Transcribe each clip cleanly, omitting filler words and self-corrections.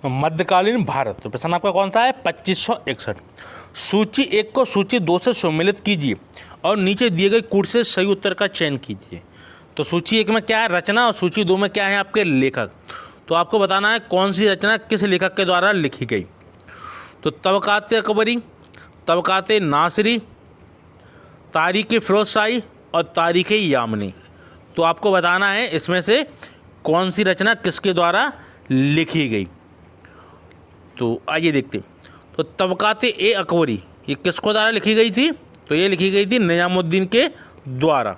मध्यकालीन भारत। तो प्रश्न आपका कौन सा है? 2561। सूची 1 को सूची 2 से सम्मिलित कीजिए और नीचे दिए गए कूट से सही उत्तर का चयन कीजिए। तो सूची 1 में क्या है? रचना, और सूची 2 में क्या है? आपके लेखक। तो आपको बताना है कौन सी रचना किस लेखक के द्वारा लिखी गई। तो तबकात अकबरी, तबकात नासिरी, तारीख फिरोज शाही और तारीख यामनी। तो आपको बताना है इसमें से कौन सी रचना किसके द्वारा लिखी गई। तो आइए देखते हैं। तो तबकात अकबरी ये किसको द्वारा लिखी गई थी? तो ये लिखी गई थी निजामुद्दीन के द्वारा।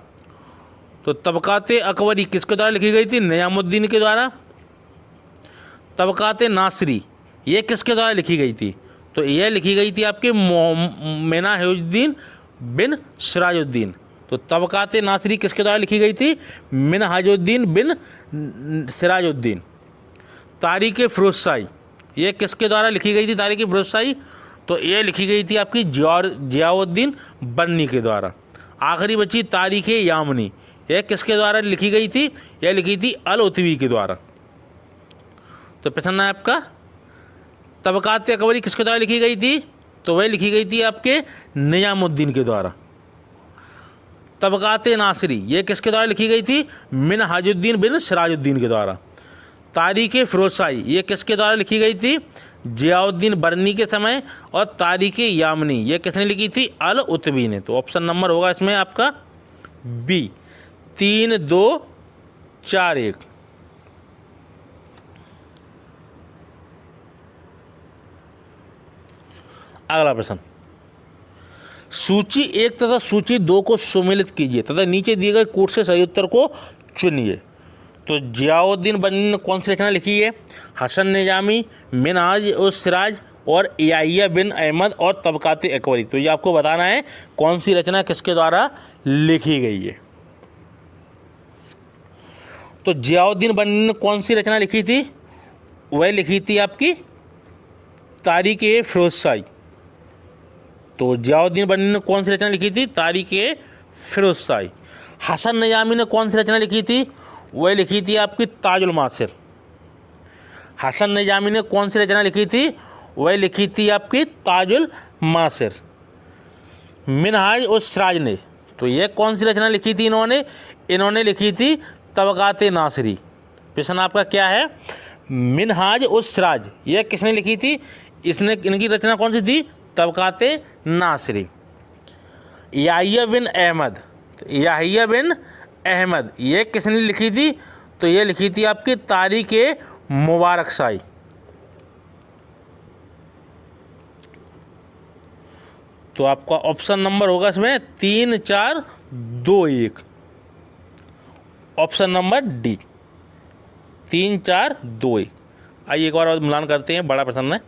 तो तबकात अकबरी किसके द्वारा लिखी गई थी? निजामुद्दीन के द्वारा। तबकात नासिरी ये किसके द्वारा लिखी गई थी? तो यह लिखी गई थी आपके मिनहाजुद्दीन बिन सिराजुद्दीन। तो तबकात नासिरी किसके द्वारा लिखी गई थी? मिनहाजुद्दीन बिन सिराजुद्दीन। तारीख फिरोज शाही ये किसके द्वारा लिखी गई थी? तारीख फिरोज शाही तो ये लिखी गई थी आपकी जियाउद्दीन बन्नी के द्वारा। आखिरी बची तारीख यामनी, यह किसके द्वारा लिखी गई थी? यह लिखी थी अल उतवी के द्वारा। तो प्रश्न है आपका तबकात अकबरी किसके द्वारा लिखी गई थी? तो वह लिखी गई थी आपके निजामुद्दीन के द्वारा। तबकात नासिरी ये किसके द्वारा लिखी गई थी? मिनहाजुद्दीन बिन सिराजुद्दीन के द्वारा। तारीख फिरोज शाही ये किसके द्वारा लिखी गई थी? जियाउद्दीन बरनी के समय। और तारीख यामनी ये किसने लिखी थी? अल उतवी ने। तो ऑप्शन नंबर होगा इसमें आपका बी, 3, 2, 4, 1। अगला प्रश्न, सूची 1 तथा सूची 2 को सम्मिलित कीजिए तथा नीचे दिए गए कूट से सही उत्तर को चुनिए। तो जियाउद्दीन बन्नी ने कौन सी रचना लिखी है? हसन निजामी, मिनहाज उस सिराज और याहिया बिन अहमद और तबकात अकबरी। तो ये आपको बताना है कौन सी रचना किसके द्वारा लिखी गई है। तो जियाउद्दीन बन्नी ने कौन सी रचना लिखी थी? वह लिखी थी आपकी तारीख फिरोज शाही। तो जियाउद्दीन बन्नी ने कौन सी रचना लिखी थी? तारीख फिरोज शाही। हसन निजामी ने कौन सी रचना लिखी थी? वह लिखी थी आपकी ताजुल मासिर। हसन निजामी ने कौन सी रचना लिखी थी? वह लिखी थी आपकी ताजुल मासिर। मिनहाज और सिराज ने, तो यह कौन सी रचना लिखी थी इन्होंने लिखी थी तबकात नासिरी। प्रश्न आपका क्या है? मिनहाज और सिराज यह किसने लिखी थी? इनकी रचना कौन सी थी? तबकात नासिरी। याहिया बिन अहमद, याहिया बिन अहमद ये किसने लिखी थी? तो ये लिखी थी आपकी तारीख मुबारक शाही। तो आपका ऑप्शन नंबर होगा इसमें 3, 4, 2, 1। Option number D, 3, 4, 2, 1। आइए एक बार और मिलान करते हैं, बड़ा प्रश्न है।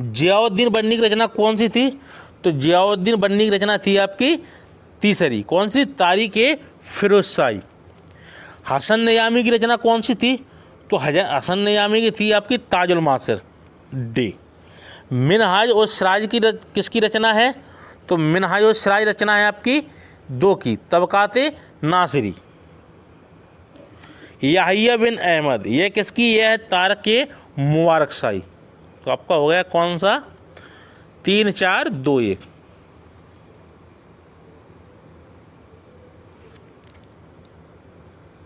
जियाउद्दीन बन्नी की रचना कौन सी थी? तो जियाउद्दीन बन्नी की रचना थी आपकी तीसरी, कौन सी? तारीख फिरोज शाही। हसन निजामी की रचना कौन सी थी? तो हसन निजामी की थी आपकी ताजुल मासिर, डी। मिनहाज और सिराज की किसकी रचना है? तो मिनहाज और सिराज रचना है आपकी 2 की, तबकात नासिरी। याहिया बिन अहमद ये किसकी? यह है तारीख मुबारक शाही। तो आपका हो गया कौन सा? 3, 4, 2, 1।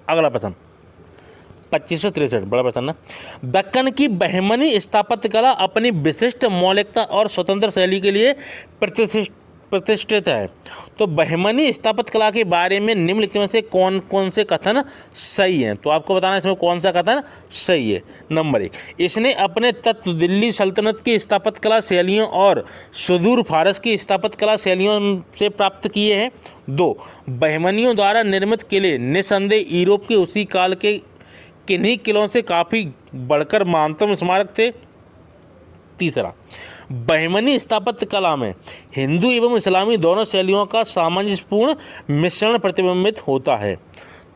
अगला प्रश्न 2563, बड़ा प्रश्न है। दक्कन की बहमनी स्थापत्य कला अपनी विशिष्ट मौलिकता और स्वतंत्र शैली के लिए प्रतिष्ठित है। तो बहमनी स्थापत्य कला के बारे में निम्नलिखित में से कौन कौन से कथन सही हैं? तो आपको बताना है इसमें कौन सा कथन सही है। नंबर 1, इसने अपने तत्व दिल्ली सल्तनत की स्थापत्य कला शैलियों और सुदूर फारस की स्थापत्य कला शैलियों से प्राप्त किए हैं। 2, बहमनियों द्वारा निर्मित किले निसंदेह यूरोप के उसी काल के किन्हीं किलों से काफ़ी बढ़कर महानतम स्मारक थे। तीसरा, बहमनी स्थापत्य कला में हिंदू एवं इस्लामी दोनों शैलियों का सामंजस्यपूर्ण मिश्रण प्रतिबिंबित होता है।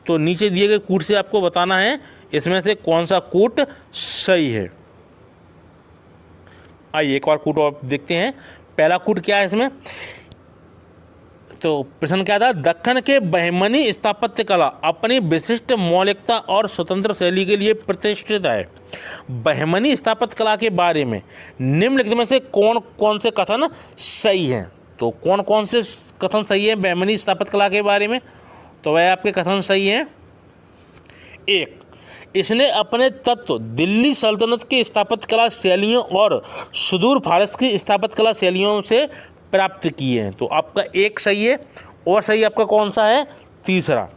तो नीचे दिए गए कूट से आपको बताना है इसमें से कौन सा कूट सही है। आइए एक बार कूट और देखते हैं। पहला कूट क्या है इसमें? तो प्रश्न क्या था, दक्कन के बहमनी स्थापत्य कला अपनी विशिष्ट मौलिकता और स्वतंत्र शैली के लिए प्रतिष्ठित है। बहमनी स्थापत्य कला के बारे में निम्नलिखित में से कौन कौन से कथन सही हैं? तो कौन कौन से कथन सही है बहमनी स्थापत्य कला के बारे में? तो वह आपके कथन सही हैं। एक, इसने अपने तत्व दिल्ली सल्तनत की स्थापत्य कला शैलियों और सुदूर फारस की स्थापत्य कला शैलियों से प्राप्त किए हैं। तो आपका एक सही है, और सही आपका कौन सा है? तीसरा,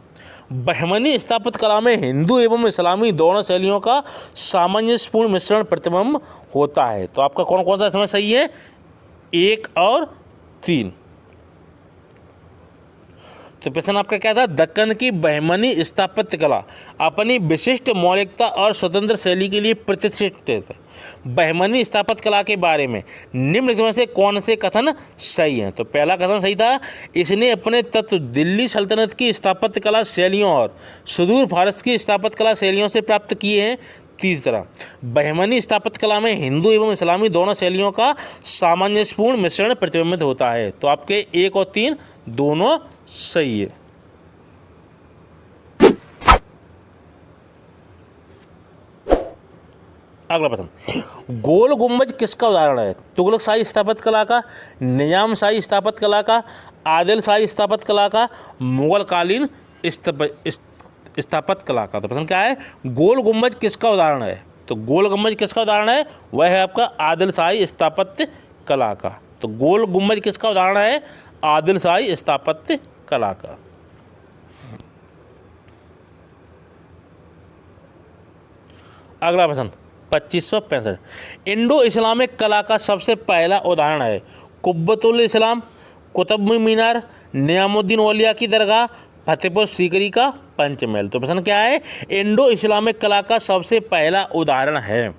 बहमनी स्थापत्य कला में हिंदू एवं इस्लामी दोनों शैलियों का सामंजस्यपूर्ण मिश्रण प्रतिबिंब होता है। तो आपका कौन कौन सा इसमें सही है? एक और तीन। तो प्रश्न आपका क्या था, दक्कन की बहमनी स्थापत्य कला अपनी विशिष्ट मौलिकता और स्वतंत्र शैली के लिए प्रतिष्ठित है। बहमनी स्थापत्य कला के बारे में निम्नलिखित में से कौन से कथन सही हैं? तो पहला कथन सही था, इसने अपने तत्व दिल्ली सल्तनत की स्थापत्य कला शैलियों और सुदूर फारस की स्थापत्य कला शैलियों से प्राप्त किए हैं। तीसरा, बहमनी स्थापत्य कला में हिंदू एवं इस्लामी दोनों शैलियों का सामंजस्यपूर्ण मिश्रण प्रतिबिंबित होता है। तो आपके एक और तीन दोनों सही है। अगला प्रश्न, गोल गुंबज किसका उदाहरण है? तुगलक शाही स्थापत्य कला का, निजाम शाही स्थापत्य कला का, आदिल शाही स्थापत्य कला का, मुगल कालीन स्थापत्य कला का। तो प्रश्न क्या है, गोल गुंबज किसका उदाहरण है? तो गोल गुंबज किसका उदाहरण है? वह है आपका आदिल शाही स्थापत्य कला का। तो गोल गुंबज किसका उदाहरण है? आदिल शाही स्थापत्य कला का। अगला प्रश्न 2565, इंडो इस्लामिक कला का सबसे पहला उदाहरण है कुब्बतुल इस्लाम, कुतुब मीनार, नियामुद्दीन औलिया की दरगाह, फतेहपुर सीकरी का पंचमहल। तो प्रश्न क्या है, इंडो इस्लामिक कला का सबसे पहला उदाहरण है।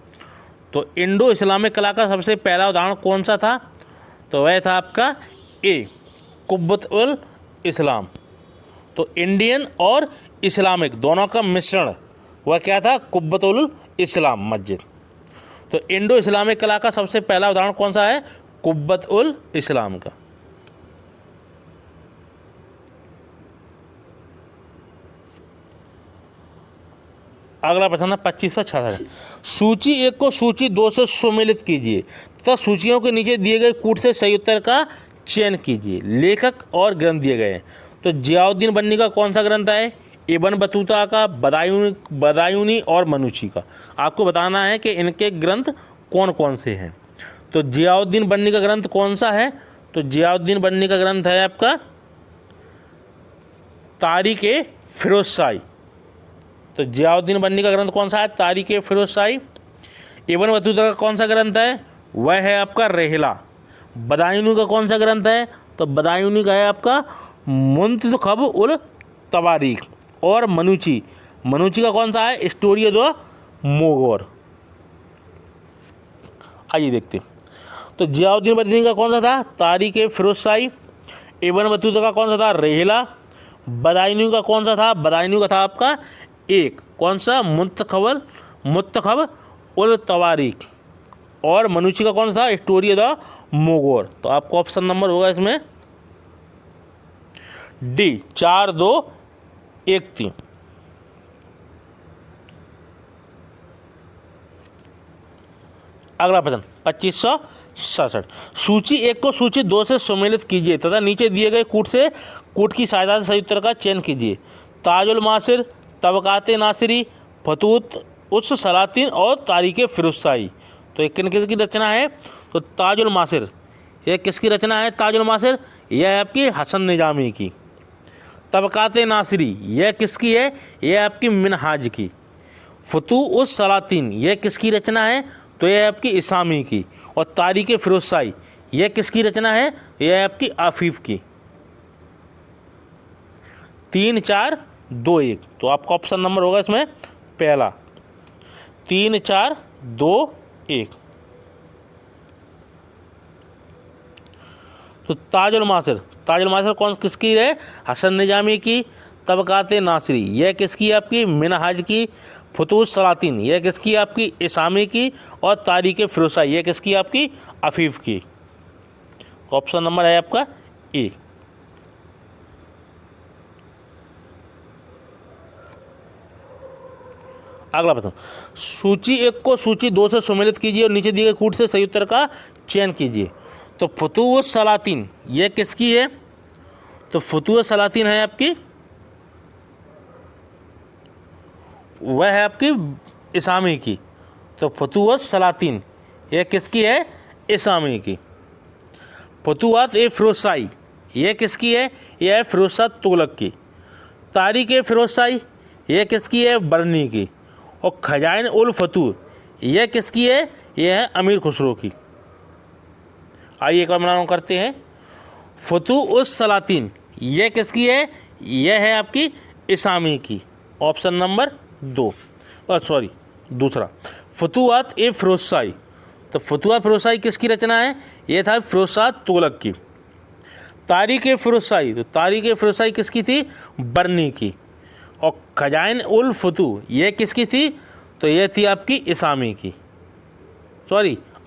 तो इंडो इस्लामिक कला का सबसे पहला उदाहरण कौन सा था? तो वह था आपका ए, कुब्बतुल इस्लाम। तो इंडियन और इस्लामिक दोनों का मिश्रण वह क्या था? कुब्बतुल इस्लाम मस्जिद। तो इंडो इस्लामिक कला का सबसे पहला उदाहरण कौन सा है? कुब्बतुल इस्लाम का। अगला प्रश्न है 2566, सूची 1 को सूची 2 से सुमेलित कीजिए तथा सूचियों के नीचे दिए गए कूट से सही उत्तर का चयन कीजिए। लेखक और ग्रंथ दिए गए हैं। तो जियाउद्दीन बन्नी का कौन सा ग्रंथ है? इब्न बतूता का, बदायूनी और मनुची का। आपको बताना है कि इनके ग्रंथ कौन कौन से हैं। तो जियाउद्दीन बन्नी का ग्रंथ कौन सा है? तो जियाउद्दीन बन्नी का ग्रंथ है आपका तारीख़ फिरोज़शाही। तो जियाउद्दीन बन्नी का ग्रंथ कौन सा है? तारीख़ फिरोज़शाही। इब्न बतूता का कौन सा ग्रंथ है? वह है आपका रेहला। बदायूनी का कौन सा ग्रंथ है? तो बदायूनी का है आपका मुंतखब उल तवारीख। और मनुची का कौन सा है? Story the Mogor. आइए देखते। तो जियाउद्दीन बन्नी का कौन सा था? तारीख़ फिरोज़शाही। इब्न बतूता का कौन सा था? रेहला। बदायूनी का कौन सा था? बदायूनी का था आपका एक कौन सा? मुंतखब उल तवारीख। और मनुची का कौन सा था? Story the Mogor. तो आपको ऑप्शन नंबर होगा इसमें डी, 4, 2, 1, 3। अगला प्रश्न 2567, सूची 1 को सूची 2 से सुमेलित कीजिए तथा नीचे दिए गए कूट की सहायता से सही उत्तर का चयन कीजिए। ताजुल मासिर, तबकात नासिरी, फतूत उस सलातीन और तारीख़ फिरोज़शाही। तो ये किन किसकी रचना है? तो ताजुल मासिर, यह किसकी रचना है? ताजुल मासिर यह है आपकी हसन निजामी की। तबकात नासिरी यह किसकी है? यह आपकी मिनहाज की। फतू उस सलातीन यह किसकी रचना है? तो यह आपकी इसामी की। और तारीख़ फिरोज़शाही यह किसकी रचना है? यह है आपकी आफीफ की। 3, 4, 2, 1। तो आपका ऑप्शन नंबर होगा इसमें पहला 3, 4, 2, 1। तो ताजुल मासिर कौन किसकी है? हसन निजामी की। तबकात नासिरी यह किसकी? आपकी मिनहाज की। फतूस सलातीन यह किसकी? आपकी इसामी की। और तारीख़ फिरोज़शाही यह किसकी? आपकी अफीफ की। ऑप्शन नंबर है आपका ए। अगला प्रश्न, सूची 1 को सूची 2 से सम्मिलित कीजिए और नीचे दिए गए कूट से सही उत्तर का चयन कीजिए। तो फुतूह सलातीन ये किसकी है? तो फुतूह सलातीन है आपकी, वह है आपकी इसामी की। तो फुतूह सलातीन यह किसकी है? इसामी की। फुतूहात ए फिरोज़शाही यह किसकी है? यह है फिरोज़ शाह तुगलक की। तारीख़ ए फिरोज़शाही यह किसकी है? बरनी की। और खजाइन उल फतूह यह किसकी है? यह है अमीर खुसरो की। आइए एक बार मिलान करते हैं। फुतूह उस सलातीन यह किसकी है? यह है आपकी इसामी की। ऑप्शन नंबर 2 दूसरा। फुतूहात ए फिरोज़शाही, तो फुतूह फिरोज़शाही किसकी रचना है? यह था फिरोज़ शाह तुगलक की। तारीख़ ए फिरोज़शाही, तो तारीख़ ए फिरोज़शाही किसकी थी? बरनी की। और खजाइन उल फतूह यह किसकी थी? तो यह थी आपकी इसामी की,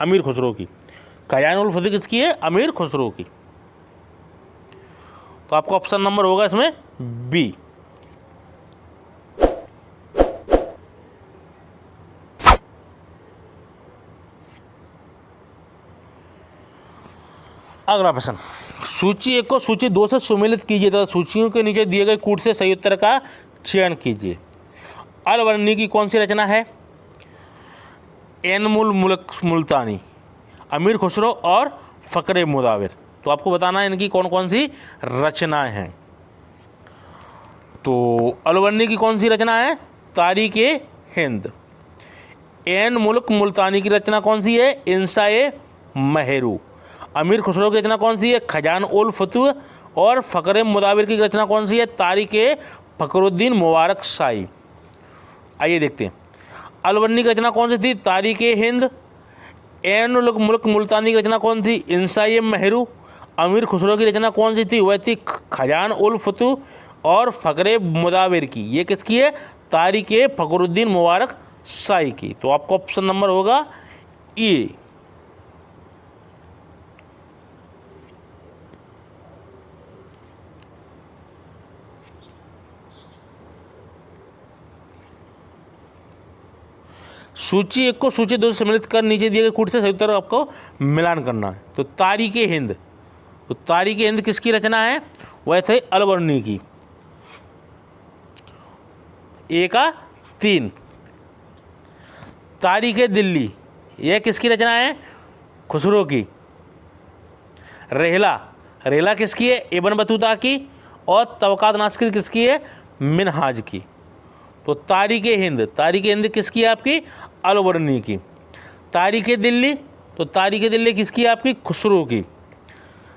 अमीर खुसरो की। खजाइन उल फतूह किसकी है? अमीर खुसरो की। तो आपका ऑप्शन नंबर होगा इसमें बी। अगला प्रश्न, सूची 1 को सूची 2 से सम्मिलित कीजिए तथा सूचियों के नीचे दिए गए कूट से सही उत्तर का चयन कीजिए। अलवर्णी की कौन सी रचना है? एनमुल मुल्क मुल्तानी, अमीर खुसरो और फ़क्रे मुदाविर। तो आपको बताना है इनकी कौन कौन सी रचनाएं हैं। तो अलवर्णी की कौन सी रचना है? तारीख़ ए हिंद। एन मुल्क मुल्तानी की रचना कौन सी है? इंसाए महरू। अमीर खुसरो की रचना कौन सी है? खजान उल फतूह। और फ़क्रे मुदाविर की रचना कौन सी है? तारीख़ ए फ़खरुद्दीन मुबारक शाही। आइए देखते हैं। अलवर्णी की रचना कौन सी थी? तारीख़ ए हिंद। एन मुल्क मुल्तानी की रचना कौन थी? इंसाए महरू। अमीर खुसरो की रचना कौन सी थी? वह थी खजान उल फतूह और फ़क्रे मुदाविर की। ये किसकी है? तारीख़ ए फ़खरुद्दीन मुबारक शाही की। तो आपका ऑप्शन नंबर होगा ए। सूची 1 को सूची 2 से सम्मिलित कर नीचे दिए गए कूट से सही उत्तर आपको मिलान करना है। तो तारीख़ ए हिंद, तो तारीख़ ए हिंद किसकी रचना है? वह थे अलवर्णी की। ए का 3। तारीख़ ए दिल्ली यह किसकी रचना है? खुसरो की। रेहला, रेहला किसकी है? इब्न बतूता की। और तबक़ात नासिर किसकी है? मिनहाज की। तो तारीख़ ए हिंद, तारीख़ ए हिंद किसकी है? आपकी अलवर्णी की। तारीख़ ए दिल्ली, तो तारीख़ ए दिल्ली किसकी है? आपकी खुसरो की।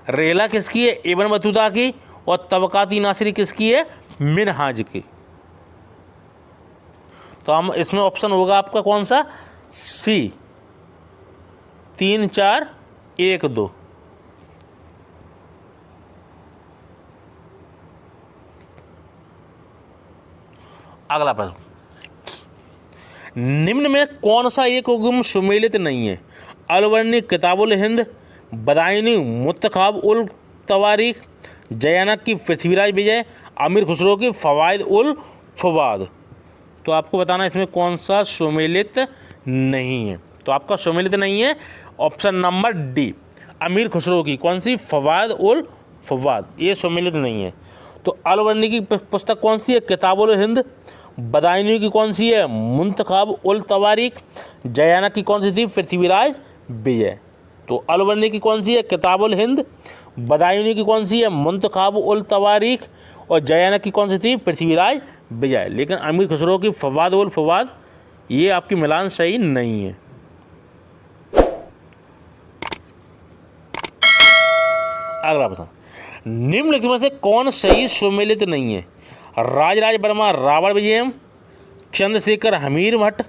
रेहला किसकी है? इब्न बतूता की। और तबक़ाती नासिरी किसकी है? मिनहाज की। तो हम इसमें ऑप्शन होगा आपका कौन सा? सी, 3, 4, 1, 2। अगला प्रश्न, निम्न में कौन सा एक उगम सुमेलित नहीं है? अलवर्णी किताबुल हिंद, बदायनी मुंतखाब उल तवारीख, जयानक की पृथ्वीराज विजय, अमीर खुसरो की फ़वाइद उल फवाद। तो आपको बताना इसमें कौन सा सुमेलित नहीं है। तो आपका सुमेलित नहीं है ऑप्शन नंबर डी, अमीर खुसरो की कौन सी? फ़वाइद उल फवाद, ये सुमेलित नहीं है। तो अलवर्णी की पुस्तक कौन सी है? किताबुल हिंद। बदायनी की कौन सी है? मुंतखाब उल तवारीख। जयानक की कौन सी थी? पृथ्वीराज विजय। तो अलवर्णी की कौन सी है? किताबुल हिंद। बदायनी की कौन सी है? मुंतखाब उल तवारीख। और जयानक की कौन सी थी? पृथ्वीराज विजय। लेकिन अमीर खुसरो की फ़वाद उल फवाद ये आपकी मिलान सही नहीं है। अगला प्रश्न, निम्नलिखित में से कौन सही सुमेलित नहीं है? राजराज वर्मा रावण विजयम, चंद्रशेखर हमीर भट्ट,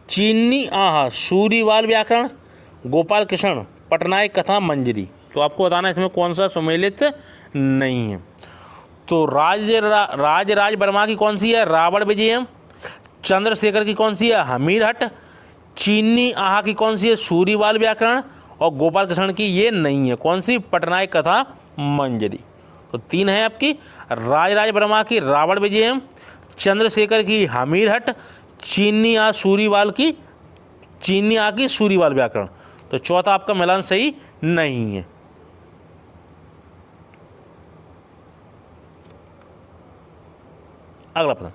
चीनी आहा सूरीवाल व्याकरण, गोपाल कृष्ण पटनायक कथा मंजरी। तो आपको बताना है इसमें कौन सा सुमेलित नहीं है। तो राजराज वर्मा की कौन सी है? रावण विजयम। चंद्रशेखर की कौन सी है? हमीर हट। चीनी आहा की कौन सी है? सूरीवाल व्याकरण। और गोपाल कृष्ण की ये नहीं है, कौन सी? पटनायक कथा मंजरी। तो 3 है आपकी, राजराज वर्मा की रावण विजयम, चंद्रशेखर की हमीरहट, चीनी आ की सूरीवाल व्याकरण। तो चौथा आपका मिलान सही नहीं है। अगला प्रश्न,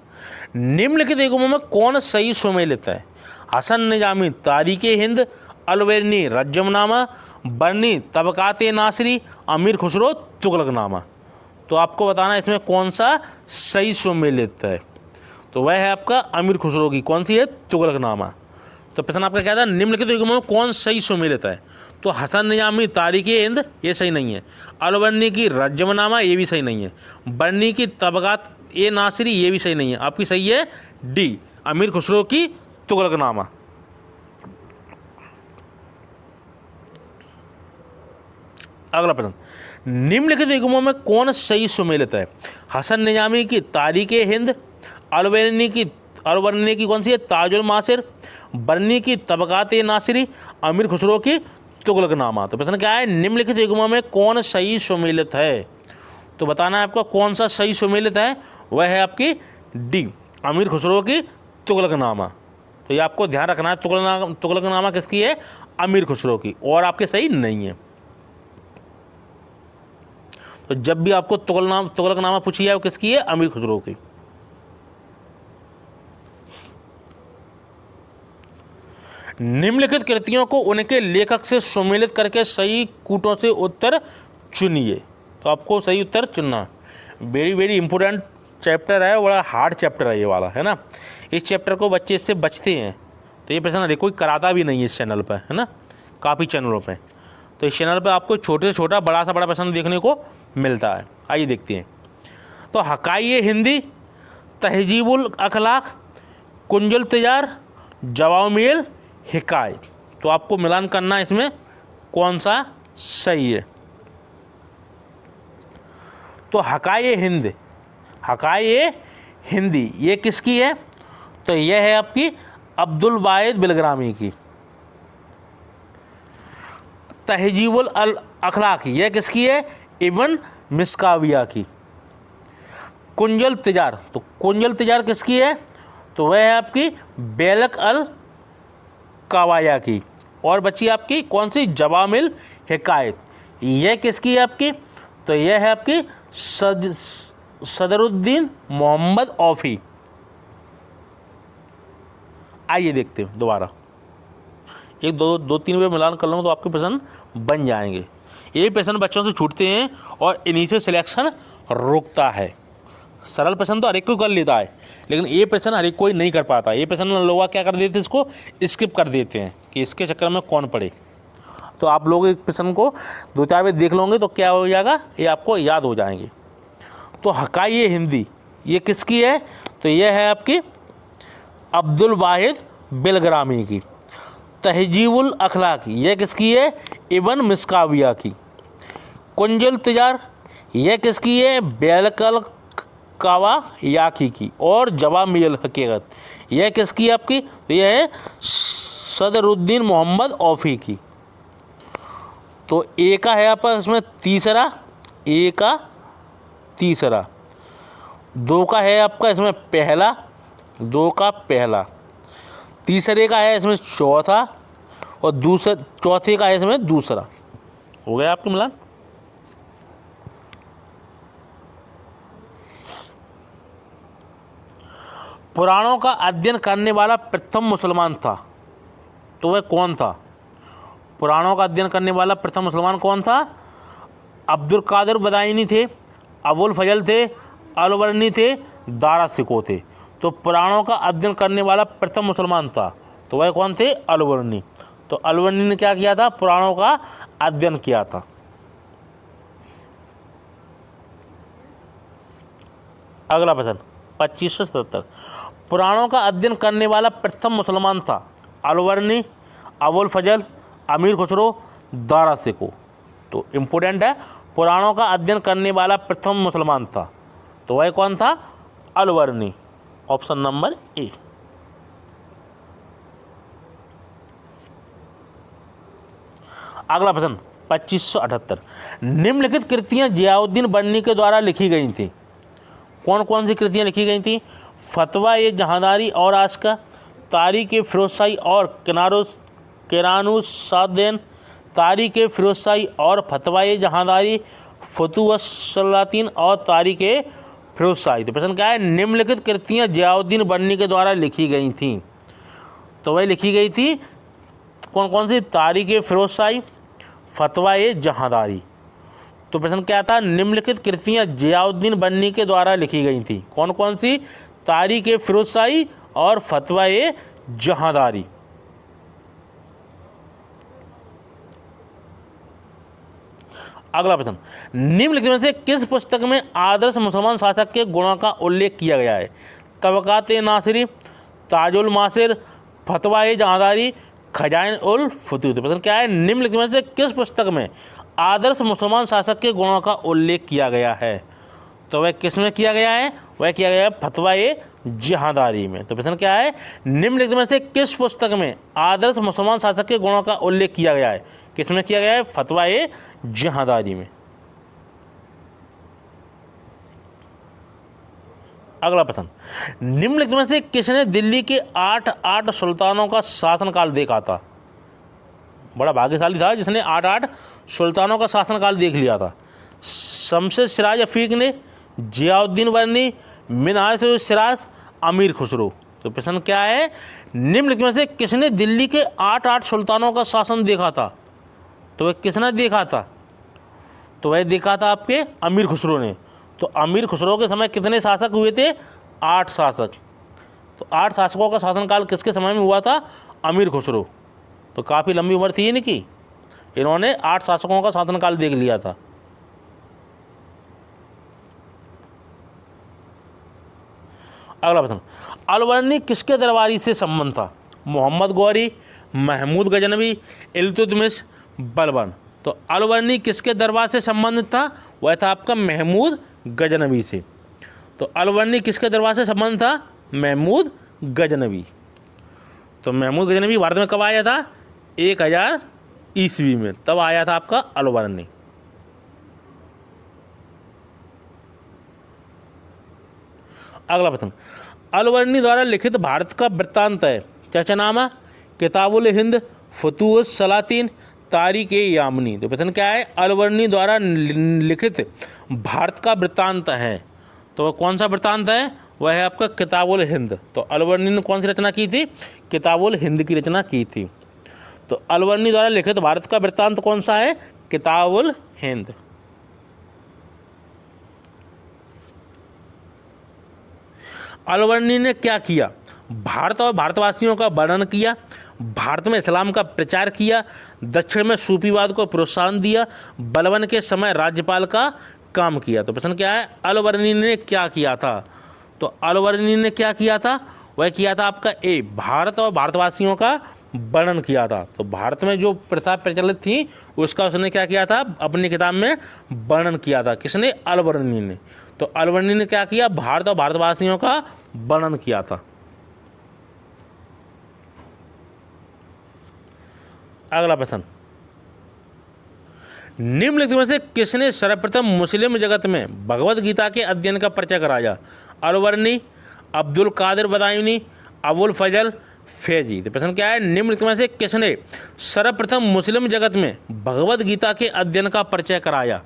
निम्नलिखित युग्मों में कौन सही सुमेलित है? हसन निजामी तारीखे हिंद, अलवेरनी रज्जमनामा, बरनी तबकाते नासरी, अमीर खुसरो तुगलकनामा। तो आपको बताना है इसमें कौन सा सही सुमेलित है। तो वह है आपका अमीर खुसरो की कौन सी है? तुगलकनामा। तो प्रश्न आपका क्या था? निम्नलिखित युग्मों में कौन सही सुमेलित है? तो हसन निजामी तारीखे हिंद ये सही नहीं है, अलवर्नी की रज्जमनामा ये भी सही नहीं है, बरनी की तबकात ए नासिरी ये भी सही नहीं है। आपकी सही है डी, अमीर खुसरो की तुगलकनामा। अगला प्रश्न, निम्नलिखित युग्मों में कौन सही सुमेलित है? हसन निजामी की तारीखे हिंद, अलवर्नी की कौन सी है? ताजुल मासिर, बरनी की तबकात ए नासिरी, अमीर खुसरो की तुगलकनामा। तो प्रश्न क्या है? निम्नलिखित युग्मों में कौन सही सुमेलित है? तो बताना है आपका कौन सा सही सुमेलित है। वह है आपकी डी, अमीर खुसरो की तुगलकनामा। तो ये आपको ध्यान रखना है, तुगलकनामा किसकी है? अमीर खुसरो की, और आपके सही नहीं है। तो जब भी आपको तुगलकनामा पूछी जाए वो किसकी है? अमीर खुसरो की। निम्नलिखित कृतियों को उनके लेखक से सुमेलित करके सही कूटों से उत्तर चुनिए। तो आपको सही उत्तर चुनना। वेरी वेरी इंपॉर्टेंट चैप्टर है, बड़ा हार्ड चैप्टर है ये वाला, है ना। इस चैप्टर को बच्चे इससे बचते हैं। तो ये प्रश्न कोई कराता भी नहीं है इस चैनल पर, है ना, काफ़ी चैनलों पे। तो इस चैनल पर आपको छोटे से छोटा बड़ा सा बड़ा प्रश्न देखने को मिलता है। आइए देखते हैं। तो हकाये हिंदी, तहजीबुल अखलाक, कुंजुल तिजार, जवामिल हिकायत। तो आपको मिलान करना है इसमें कौन सा सही है। तो हकाये हिंदी ये किसकी है? तो यह है आपकी अब्दुल वाहिद बिलग्रामी की। तहजीबुल अखलाक यह किसकी है? इब्न मिस्काविया की। कुंजुल तिजार, तो कुंजुल तिजार किसकी है? तो वह है आपकी बेलक अल कावाया की। और बची आपकी कौन सी? जवामिल हिकायत। यह किसकी है आपकी? तो यह है आपकी सदरुद्दीन मोहम्मद औफी। आइए देखते हैं दोबारा, एक दो तीन बार मिलान कर लूँगा तो आपके प्रश्न बन जाएंगे। ये प्रश्न बच्चों से छूटते हैं और इन्हीं से सिलेक्शन रुकता है। सरल प्रश्न तो हर एक कोई कर लेता है, लेकिन ये प्रश्न हर एक कोई नहीं कर पाता। ये प्रश्न लोग क्या कर देते हैं, इसको स्किप कर देते हैं कि इसके चक्कर में कौन पढ़े। तो आप लोग एक प्रश्न को दो चार बार देख लोगे तो क्या हो जाएगा, ये आपको याद हो जाएंगे। तो हकाये हिंदी ये किसकी है? तो यह है आपकी अब्दुल वाहिद बिलग्रामी की। तहजीबुल अखलाक यह किसकी है? इब्न मिस्काविया की। कुंजुल तिजार यह किसकी है? बेलकल कावायाकी की। और जवामिल हकीकत यह किसकी है आपकी? तो यह है सदरुद्दीन मोहम्मद औफी की। तो ए का है आपका इसमें तीसरा, ए का तीसरा, दो का है आपका इसमें पहला, दो का पहला, तीसरे का है इसमें चौथा, और चौथे का है इसमें दूसरा। हो गया आपके मिलान। पुराणों का अध्ययन करने वाला प्रथम मुसलमान था, तो वह कौन था? पुराणों का अध्ययन करने वाला प्रथम मुसलमान कौन था? अब्दुल कादिर बदायूनी थे, अबुल फजल थे, अलवर्नी थे, दारा सिको थे। तो पुराणों का अध्ययन करने वाला प्रथम मुसलमान था, तो वह कौन थे? अलवर्नी। तो अलवर्नी ने क्या किया था? पुराणों का अध्ययन किया था। अगला प्रश्न 2577, पुराणों का अध्ययन करने वाला प्रथम मुसलमान था? अलवर्नी, अबुल फजल, अमीर खुसरो, दारा सिको। तो इम्पोर्टेंट है, पुराणों का अध्ययन करने वाला प्रथम मुसलमान था, तो वह कौन था? अलवर्नी। Option number A. अगला प्रश्न 2578, निम्नलिखित कृतियां जियाउद्दीन बर्नी के द्वारा लिखी गई थी। कौन कौन सी कृतियां लिखी गई थी? फतवा ए जहांदारी और आस्का, तारीख फिरोजशाही और किरानुसादैन, तारीख फिरोजशाही और फतवा ए जहांदारी, फतुवस्सलातीन और तारीख फिरोजशाही। तो प्रश्न क्या है, निम्नलिखित कृतियाँ जियाउद्दीन बन्नी के द्वारा लिखी गई थीं। तो वह लिखी गई थी कौन कौन सी, तारीख फिरोजशाही, फतवा ए जहांदारी। तो प्रश्न क्या था, निम्नलिखित कृतियाँ जियाउद्दीन बन्नी के द्वारा लिखी गई थी, कौन कौन सी, तारीख फिरोजशाही और फतवा ए जहांदारी। अगला प्रश्न, निम्नलिखित में से किस पुस्तक में आदर्श मुसलमान शासक के गुणों का उल्लेख किया गया है। तबकात नासिरी, ताजुल मासिर, फतवा ए जहांदारी, खजाइन उल फतूह। प्रश्न क्या है, निम्नलिखित में से किस पुस्तक में आदर्श मुसलमान शासक के गुणों का उल्लेख किया गया है। तो वह किस में किया गया है, वह किया गया है फतवा ए जहांदारी में। तो प्रश्न क्या है, निम्नलिखित में से किस पुस्तक में आदर्श मुसलमान शासक के गुणों का उल्लेख किया गया है, किस में किया गया है, फतवा ए जहांदारी में। अगला प्रश्न, निम्नलिखित में से किसने दिल्ली के 8 सुल्तानों का शासनकाल देखा था। बड़ा भाग्यशाली था जिसने 8 सुल्तानों का शासनकाल देख लिया था। शमशेद सिराज अफीक ने, जियाउद्दीन बन्नी, मिन्हाज सिराज, अमीर खुसरो। तो प्रश्न क्या है, निम्नलिखित में से किसने दिल्ली के 8 सुल्तानों का शासन देखा था। तो वह किसने देखा था, तो वह देखा था आपके अमीर खुसरो ने। तो अमीर खुसरो के समय कितने शासक हुए थे, 8 शासक। तो 8 शासकों का शासनकाल किसके समय में हुआ था, अमीर खुसरो। तो काफ़ी लंबी उम्र थी इनकी, इन्होंने 8 शासकों का शासनकाल देख लिया था। अगला प्रश्न, अलवर्नी किसके दरबारी से संबंध था। मोहम्मद गौरी, महमूद गजनवी, इल्तुतमिश, बलबन। तो अलवर्नी किसके दरबार से संबंधित था, वह था आपका महमूद गजनवी से। तो अलवर्नी किसके दरबार से संबंध था, महमूद गजनवी। तो महमूद गजनवी भारत में कब आया था, 1000 ईस्वी में, तब आया था आपका अलवर्नी। अगला प्रश्न, अलवर्नी द्वारा लिखित भारत का वृत्तांत है। चर्चानामा, किताबुल हिंद, फतूहुस सलातीन, तारीख ए यामनी। तो प्रश्न क्या है, अलवर्नी द्वारा लिखित भारत का वृत्तांत है। तो वह कौन सा वृत्तांत है, वह है आपका किताबुल हिंद। तो अलवर्नी ने कौन सी रचना की थी, किताबुल हिंद की रचना की थी। तो अलवर्नी द्वारा लिखित भारत का वृत्तांत कौन सा है, किताबुल हिंद। अलवर्नी ने क्या किया, भारत और भारतवासियों का वर्णन किया, भारत में इस्लाम का प्रचार किया, दक्षिण में सूफीवाद को प्रोत्साहन दिया, बलबन के समय राज्यपाल का काम किया। तो प्रश्न क्या है, अलवर्नी ने क्या किया था। तो अलवर्नी ने क्या किया था, वह किया था आपका ए, भारत और भारतवासियों का वर्णन किया था। तो भारत में जो प्रथा प्रचलित थी उसका उसने क्या किया था, अपनी किताब में वर्णन किया था। किसने, अलवर्नी ने। तो अलवर्नी ने क्या किया, भारत और भारतवासियों का वर्णन किया था। अगला प्रश्न, निम्नलिखित में से किसने सर्वप्रथम मुस्लिम जगत में भगवत गीता के अध्ययन का परिचय कराया। अलवर्नी, अब्दुल कादिर बदायूनी, अबुल फजल, फैजी। तो प्रश्न क्या है, निम्नलिखित में से किसने सर्वप्रथम मुस्लिम जगत में भगवत गीता के अध्ययन का परिचय कराया।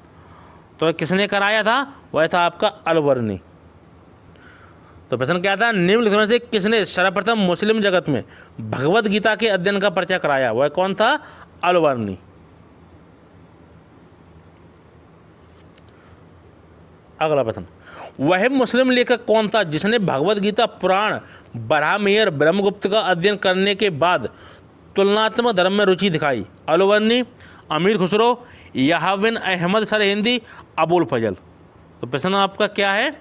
तो किसने कराया था, वह था आपका अलवर्नी। तो प्रश्न क्या था, निम्नलिखित में से किसने सर्वप्रथम मुस्लिम जगत में भगवत गीता के अध्ययन का परिचय कराया, वह कौन था, अलवर्नी। अगला प्रश्न, वह मुस्लिम लेखक कौन था जिसने भगवत गीता, पुराण, बरहामेर, ब्रह्मगुप्त का अध्ययन करने के बाद तुलनात्मक धर्म में रुचि दिखाई। अलवर्नी, अमीर खुसरो, याह्या बिन अहमद सरहिंदी, अबुल फजल। तो प्रश्न आपका क्या है,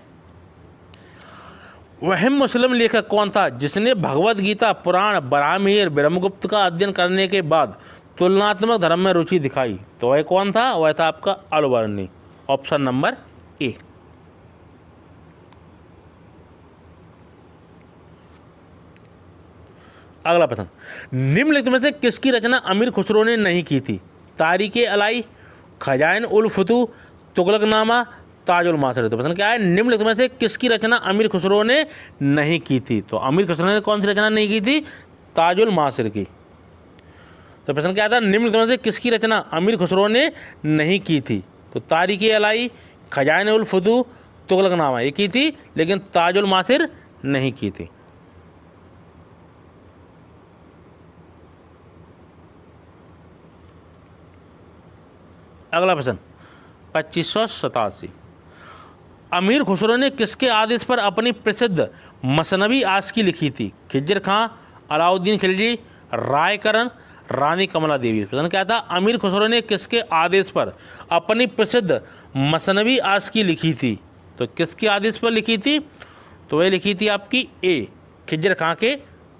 वह मुस्लिम लेखक कौन था जिसने भगवत गीता, पुराण, बरहामेर, ब्रह्मगुप्त का अध्ययन करने के बाद तुलनात्मक धर्म में रुचि दिखाई। तो वह कौन था, वह था आपका अलवर्नी। Option number A. अगला प्रश्न, निम्नलिखित में से किसकी रचना अमीर खुसरो ने नहीं की थी। तारीख अलाई, खजाइन उल फतूह, तुगलकनामा, ताजुल मासिर। तो प्रश्न क्या है, निम्नलिखित में से किसकी रचना अमीर खुसरो ने नहीं की थी? तो अमीर खुसरो ने कौन सी रचना नहीं की थी? ताजुल मासिर की। तो प्रश्न क्या था, निम्नलिखित में से किसकी रचना अमीर खुसरो ने नहीं की थी? तो तारीख अलाई, खजाने उल फुतूह, तुगलकनामा ये की थी, लेकिन ताजुल मासिर नहीं की थी। अगला प्रश्न 2587, अमीर खुसरो ने किसके आदेश पर अपनी प्रसिद्ध मसनवी आस्की लिखी थी? खिज्र खां, अलाउद्दीन खिलजी, रायकरण, रानी कमला देवी। प्रश्न क्या था, अमीर खुसरो ने किसके आदेश पर अपनी प्रसिद्ध मसनवी आस्की लिखी थी? तो किसके आदेश पर लिखी थी? तो वह लिखी थी आपकी ए, खिज्र खां के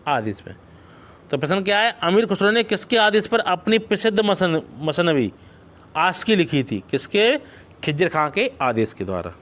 आदेश पर। तो प्रश्न क्या है, अमीर खुसरो ने किसके आदेश पर अपनी प्रसिद्ध मसनवी आस्की लिखी थी? किसके? खिज्र खां के आदेश के द्वारा।